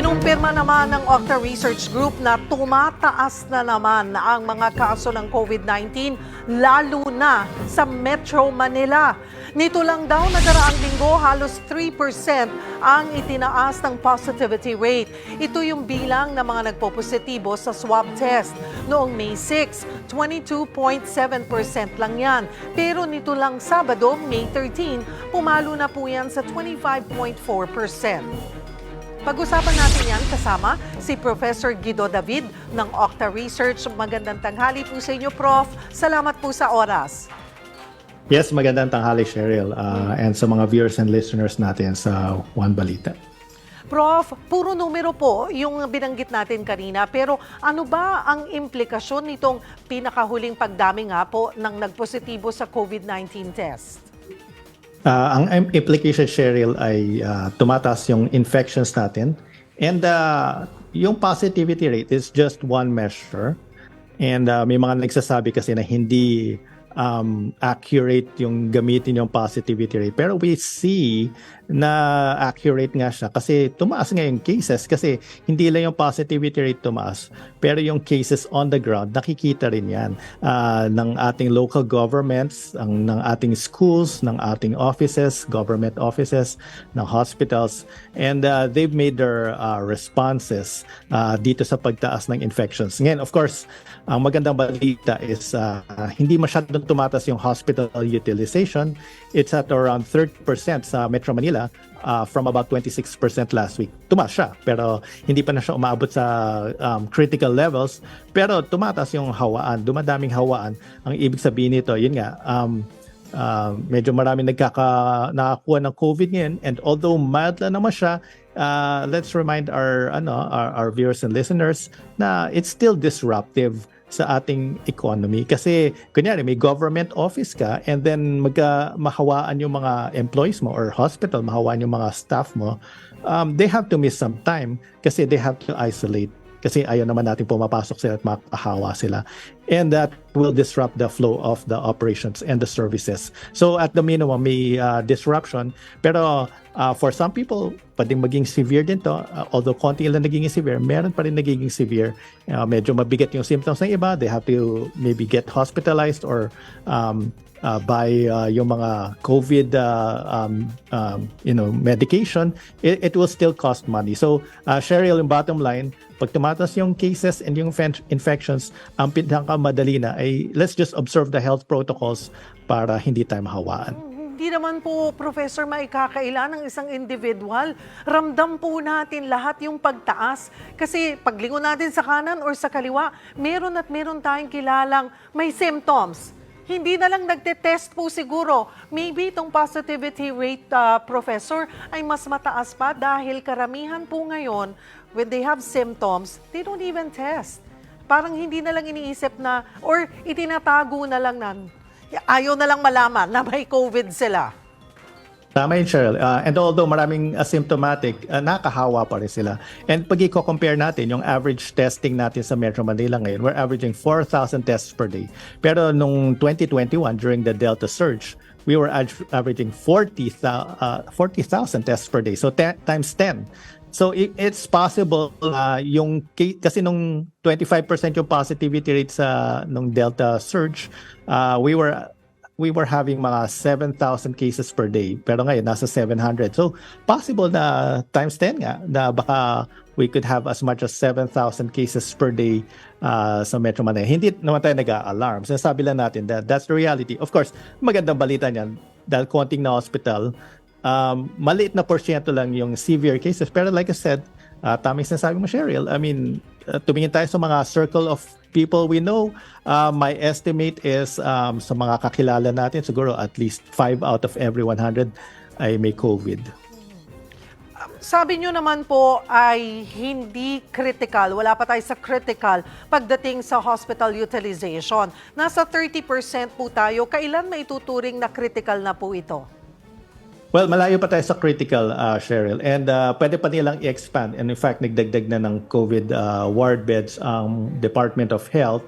Kinumpirma naman ng OCTA Research Group na tumataas na naman ang mga kaso ng COVID-19 lalo na sa Metro Manila. Nito lang daw nagaraang linggo halos 3% ang itinaas ng positivity rate. Ito yung bilang ng mga nagpopositibo sa swab test. Noong May 6, 22.7% lang yan. Pero nito lang Sabado, May 13, pumalo na po yan sa 25.4%. Pag-usapan natin yan kasama si Professor Guido David ng OCTA Research. Magandang tanghali po sa inyo, Prof. Salamat po sa oras. Yes, magandang tanghali, Cheryl, and sa mga viewers and listeners natin sa One Balita. Prof, puro numero po yung binanggit natin kanina, pero ano ba ang implikasyon nitong pinakahuling pagdami nga po ng nagpositibo sa COVID-19 test? Ang implication, Cheryl, ay tumataas yung infections natin. And yung positivity rate is just one measure. And may mga nagsasabi kasi na hindi accurate yung gamitin yung positivity rate. Pero we see na accurate nga siya kasi tumaas nga yung cases kasi hindi lang yung positivity rate tumaas pero yung cases on the ground nakikita rin yan ng ating local governments, ng ating schools, ng ating offices, government offices, ng hospitals, and they've made their responses dito sa pagtaas ng infections. Ngayon, of course, ang magandang balita is hindi masyadong tumatas yung hospital utilization. It's at around 30% sa Metro Manila from about 26% last week. Tumaas siya, pero hindi pa na siya umabot sa critical levels. Pero tumatas yung hawaan, dumadaming hawaan. Ang ibig sabihin nito, yun nga, medyo maraming nakakuha ng COVID ngayon. And although mild lang naman siya, let's remind our viewers and listeners na it's still disruptive sa ating economy kasi kunyari may government office ka and then mahawaan yung mga employees mo or hospital, mahawaan yung mga staff mo, they have to miss some time kasi they have to isolate kasi ayaw naman natin pumapasok sila at makahawa sila. And that will disrupt the flow of the operations and the services. So at the minimum, may disruption. Pero for some people, pwedeng maging severe din to. Although konti lang naging severe, meron pa rin nagiging severe. Medyo mabigat yung symptoms ng iba. They have to maybe get hospitalized or buy yung mga COVID medication. It will still cost money. So Cheryl, yung bottom line, pag tumatas yung cases and yung infections, ang pinakamadali na ay let's just observe the health protocols para hindi tayo mahawaan. Hindi naman po, Professor, maikakaila ng isang individual. Ramdam po natin lahat yung pagtaas. Kasi paglingon natin sa kanan or sa kaliwa, meron at meron tayong kilalang may symptoms. Hindi na lang nagte-test po siguro. Maybe itong positivity rate, Professor, ay mas mataas pa dahil karamihan po ngayon, when they have symptoms, they don't even test. Parang hindi na lang iniisip na, or itinatago na lang na, ayaw na lang malaman na may COVID sila. Tama yun, Cheryl. And although maraming asymptomatic, nakahawa pa rin sila. And pag i-compare natin, yung average testing natin sa Metro Manila ngayon, we're averaging 4,000 tests per day. Pero nung 2021, during the Delta surge, we were averaging 40,000 tests per day. So times 10. So it's possible kasi nung 25% yung positivity rate sa nung Delta surge, we were having mga 7,000 cases per day. Pero ngayon, nasa 700. So, possible na times 10 nga, na baka we could have as much as 7,000 cases per day sa Metro Manila. Hindi naman tayo nag-a-alarm. Sinasabi lang natin that that's the reality. Of course, magandang balita niyan, dahil konting na hospital, maliit na porsyento lang yung severe cases. Pero like I said, tamang sinasabi mo, Cheryl, I mean, tumingin tayo sa mga circle of people we know. My estimate is sa mga kakilala natin, siguro at least 5 out of every 100 ay may COVID. Sabi nyo naman po ay hindi critical, wala pa tayo sa critical pagdating sa hospital utilization. Nasa 30% po tayo. Kailan maituturing na critical na po ito? Well, malayo pa tayo sa critical, Cheryl. And pwede pa nilang i-expand. And in fact, nagdagdag na ng COVID ward beds ang Department of Health.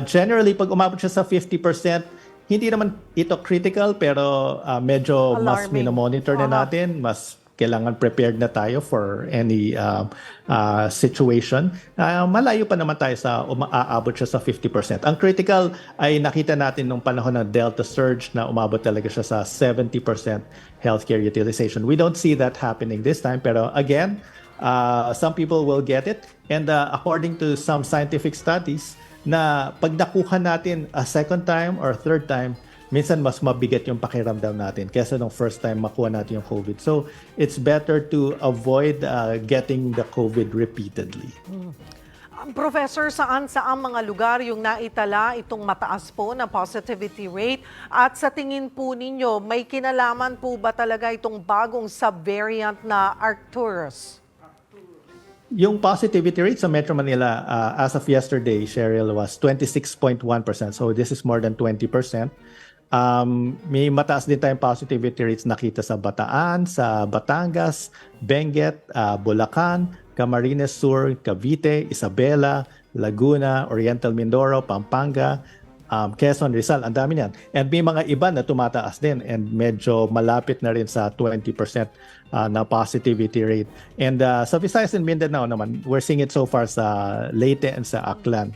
Generally, pag umabot siya sa 50%, hindi naman ito critical pero medyo Alarming. mas minomonitor na natin, mas kailangan prepared na tayo for any situation. Malayo pa naman tayo sa umaabot siya sa 50%. Ang critical ay nakita natin nung panahon ng Delta surge na umabot talaga siya sa 70% healthcare utilization. We don't see that happening this time, pero again, some people will get it. And according to some scientific studies, na pag nakuha natin a second time or third time, minsan mas mabigat yung pakiramdam natin kaysa nung first time makuha natin yung COVID. So, it's better to avoid getting the COVID repeatedly. Professor, saan mga lugar yung naitala itong mataas po na positivity rate? At sa tingin po ninyo, may kinalaman po ba talaga itong bagong subvariant na Arcturus? Yung positivity rate sa Metro Manila, as of yesterday, Cheryl, was 26.1%. So, this is more than 20%. May mataas din tayong positivity rates nakita sa Bataan, sa Batangas, Benguet, Bulacan, Camarines Sur, Cavite, Isabela, Laguna, Oriental Mindoro, Pampanga, Quezon, Rizal. Ang dami niyan. And may mga iba na tumataas din and medyo malapit na rin sa 20% na positivity rate. And sa Visayas and Mindanao naman, we're seeing it so far sa Leyte and sa Aklan.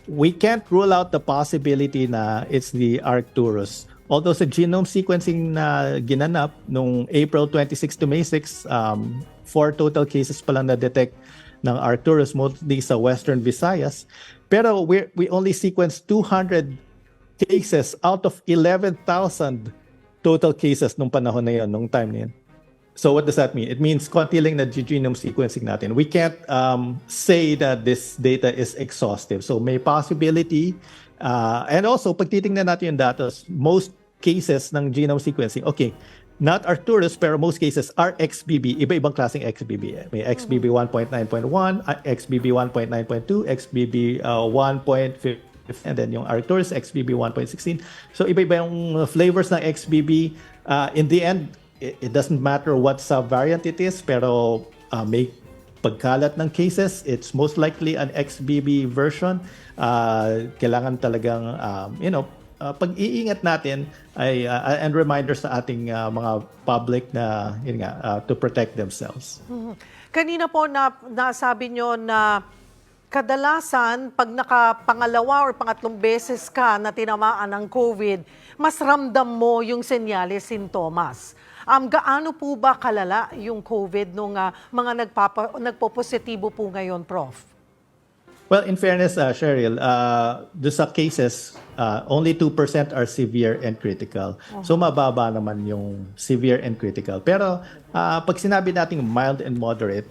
We can't rule out the possibility na it's the Arcturus. Although sa genome sequencing na ginanap nung April 26 to May 6, 4 total cases pa lang na-detect ng Arcturus, mostly sa Western Visayas. Pero we only sequenced 200 cases out of 11,000 total cases nung panahon na yun, nung time na yun. So what does that mean? It means konti lang na genome sequencing natin. We can't say that this data is exhaustive. So may possibility. And also, pag titingnan natin yung data, most cases ng genome sequencing, okay, not Arcturus, pero most cases are XBB, iba-ibang klaseng XBB. May XBB 1.9.1, XBB 1.9.2, XBB 1.5, and then yung Arcturus, XBB 1.16. So iba-iba yung flavors ng XBB. In the end, it doesn't matter what subvariant it is, pero may pagkalat ng cases, it's most likely an XBB version. Kailangan talagang, pag-iingat natin ay and reminders sa ating mga public na to protect themselves. Kanina po nasabi nyo na kadalasan pag nakapangalawa or pangatlong beses ka na tinamaan ng COVID, mas ramdam mo yung senyales, sintomas. Gaano po ba kalala yung COVID nung mga nagpo-positibo po ngayon, Prof? Well, in fairness, Cheryl, do sa cases, only 2% are severe and critical. So mababa naman yung severe and critical. Pero pag sinabi nating mild and moderate,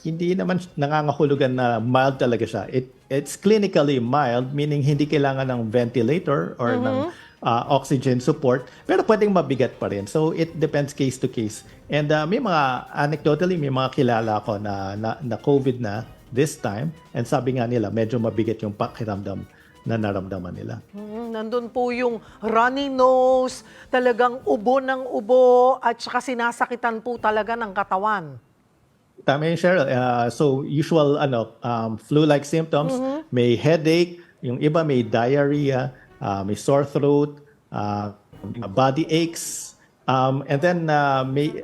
hindi naman nangangahulugan na mild talaga siya. It's clinically mild, meaning hindi kailangan ng ventilator or ng oxygen support, pero pwedeng mabigat pa rin. So it depends case to case. And may mga, anecdotally, may mga kilala ko na COVID na this time, and sabi nga nila, medyo mabigat yung pakiramdam na naramdaman nila. Nandun po yung runny nose, talagang ubo ng ubo, at saka sinasakitan po talaga ng katawan. Tama yun, Cheryl. So usual flu-like symptoms, may headache, yung iba may diarrhea, may sore throat, body aches, and then may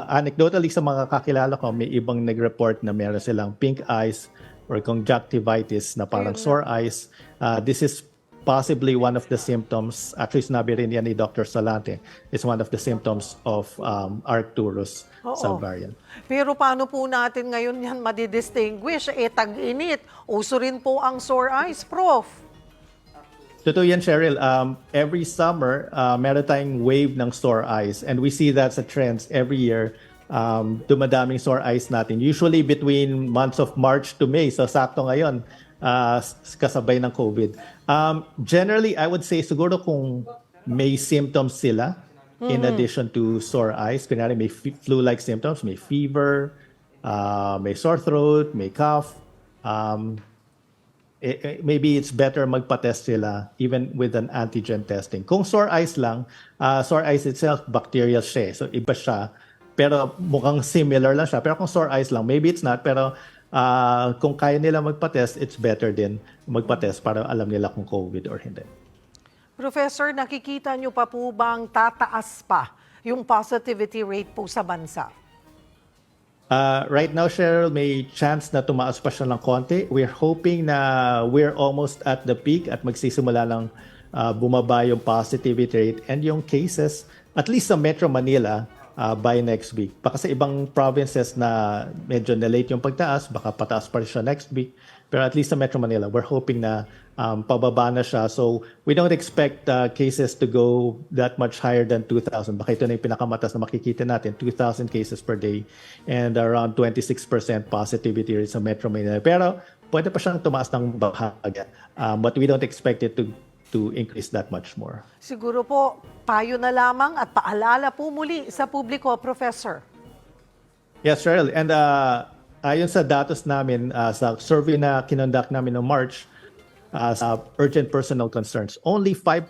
anecdotally sa mga kakilala ko, may ibang nag-report na meron silang pink eyes or conjunctivitis na parang sore eyes. This is possibly one of the symptoms, actually sinabi rin yan ni Dr. Salante, is one of the symptoms of Arcturus subvariant. Pero paano po natin ngayon yan madidistinguish? Tag-init, uso rin po ang sore eyes, Prof. Totoo yan, Cheryl. Every summer, meron tayong wave ng sore eyes. And we see that sa trends every year. Dumadaming sore eyes natin. Usually between months of March to May. So sakto ngayon, kasabay ng COVID. Generally, I would say siguro kung may symptoms sila, in addition to sore eyes. Kunyari may flu-like symptoms, may fever, may sore throat, may cough. Maybe it's better magpa-test sila even with an antigen testing. Kung sore eyes lang, sore eyes itself, bacterial siya. So iba siya. Pero mukhang similar lang siya. Pero kung sore eyes lang, maybe it's not. Pero kung kaya nila magpa-test, it's better din magpa-test para alam nila kung COVID or hindi. Professor, nakikita nyo pa po bang tataas pa yung positivity rate po sa bansa? Right now, Cheryl, may chance na tumaas pa siya ng konti. We're hoping na we're almost at the peak at magsisimula lang bumaba yung positivity rate and yung cases, at least sa Metro Manila, by next week. Baka sa ibang provinces na medyo na-late yung pagtaas, baka pataas pa rin siya next week. Pero at least sa Metro Manila, we're hoping na pababa na siya. So we don't expect cases to go that much higher than 2,000. Baka ito na yung pinakamatas na makikita natin, 2,000 cases per day and around 26% positivity rate sa Metro Manila. Pero pwede pa siyang tumaas ng bahagya. But we don't expect it to increase that much more. Siguro po, payo na lamang at paalala po muli sa publiko, Professor. Yes, Cheryl. And ayon sa datos namin, sa survey na kinonduct namin noong March, sa urgent personal concerns, only 5%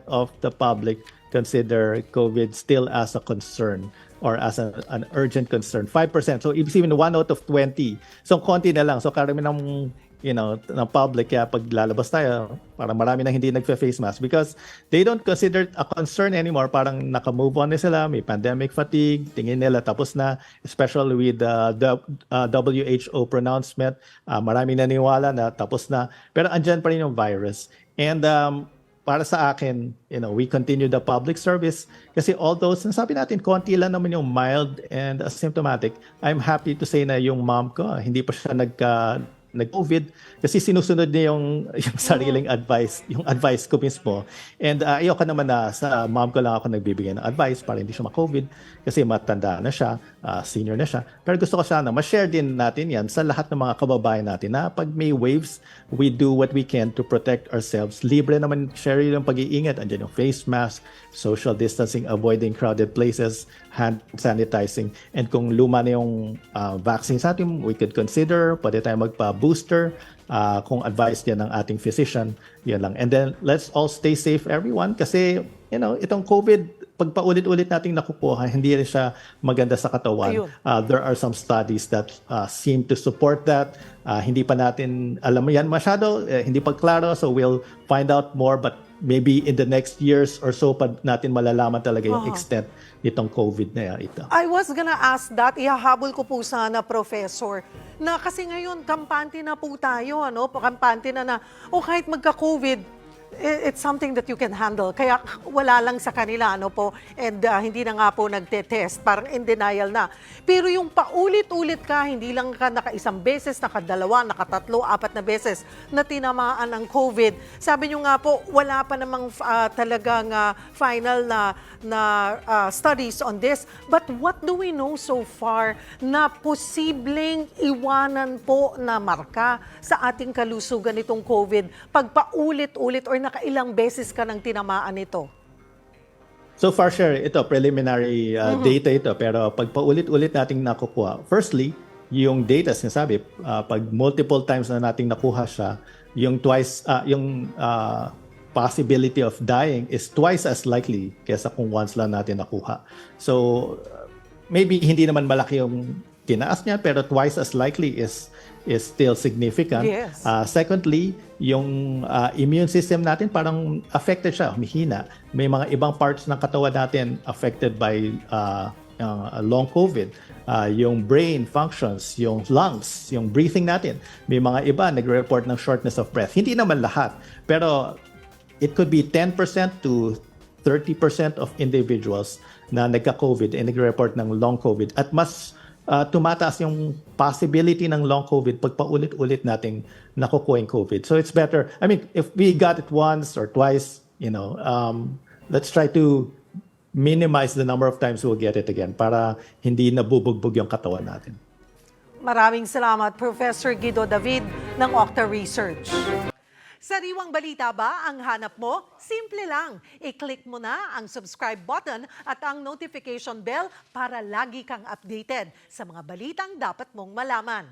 of the public consider COVID still as a concern or as an urgent concern. 5%. So, ibig sabihin, 1 out of 20. So, konti na lang. So, karami ng ng public, kaya pag lalabas tayo, parang marami nang hindi nagfa-face mask because they don't consider a concern anymore. Parang naka-move on na sila, may pandemic fatigue, tingin nila tapos na, especially with the WHO pronouncement, marami naniwala na tapos na. Pero andyan pa rin yung virus. And para sa akin, we continue the public service kasi although sinasabi natin, konti lang naman yung mild and asymptomatic, I'm happy to say na yung mom ko, hindi pa siya nag-COVID kasi sinusunod niya yung sariling advice, yung advice ko mismo. And ayoko naman na sa mom ko lang ako nagbibigay ng advice para hindi siya ma-COVID kasi matanda na siya, senior na siya. Pero gusto ko sana ma-share din natin yan sa lahat ng mga kababayan natin na pag may waves, we do what we can to protect ourselves. Libre naman share yung pag-iingat. Andiyan yung face mask, social distancing, avoiding crowded places, hand sanitizing. And kung luma na yung vaccine sa atin, we could consider, pwede tayo magpa-booster kung advice yan ng ating physician. Yan lang. And then, let's all stay safe, everyone. Kasi, itong COVID, pag paulit-ulit nating nakukuha, hindi rin siya maganda sa katawan. There are some studies that seem to support that. Hindi pa natin alam yan masyado, hindi pa klaro. So, we'll find out more. But maybe in the next years or so pa natin malalaman talaga yung extent nitong COVID na ito. I was gonna ask that, ihahabol ko po sana, Professor, na kasi ngayon, kampante na po tayo, kampante na, kahit magka-COVID, it's something that you can handle. Kaya wala lang sa kanila, and hindi na nga po nagte-test, parang in denial na. Pero yung paulit-ulit ka, hindi lang ka naka-isang beses, naka-2, naka-3, 4 na beses na tinamaan ng COVID. Sabi nyo nga po, wala pa namang talagang final na studies on this. But what do we know so far na posibleng iwanan po na marka sa ating kalusugan itong COVID pag paulit-ulit or nakailang beses ka nang tinamaan ito? So far, share ito, preliminary data ito. Pero pag paulit-ulit nating nakukuha, firstly, yung data, sinasabi, pag multiple times na nating nakuha siya, yung possibility of dying is twice as likely kaysa kung once lang natin nakuha. So, maybe hindi naman malaki yung tinaas niya, pero twice as likely is still significant. Yes. Secondly, yung immune system natin parang affected siya, humihina. May mga ibang parts ng katawan natin affected by long COVID. Yung brain functions, yung lungs, yung breathing natin. May mga iba nagre-report ng shortness of breath. Hindi naman lahat, pero it could be 10% to 30% of individuals na nagka-COVID and nagre-report ng long COVID. At mas tumataas yung possibility ng long COVID pag paulit-ulit nating nakukuha yung COVID. So it's better, if we got it once or twice, let's try to minimize the number of times we'll get it again para hindi nabubugbog yung katawan natin. Maraming salamat, Professor Guido David ng OCTA Research. Sariwang balita ba ang hanap mo? Simple lang. I-click mo na ang subscribe button at ang notification bell para lagi kang updated sa mga balitang dapat mong malaman.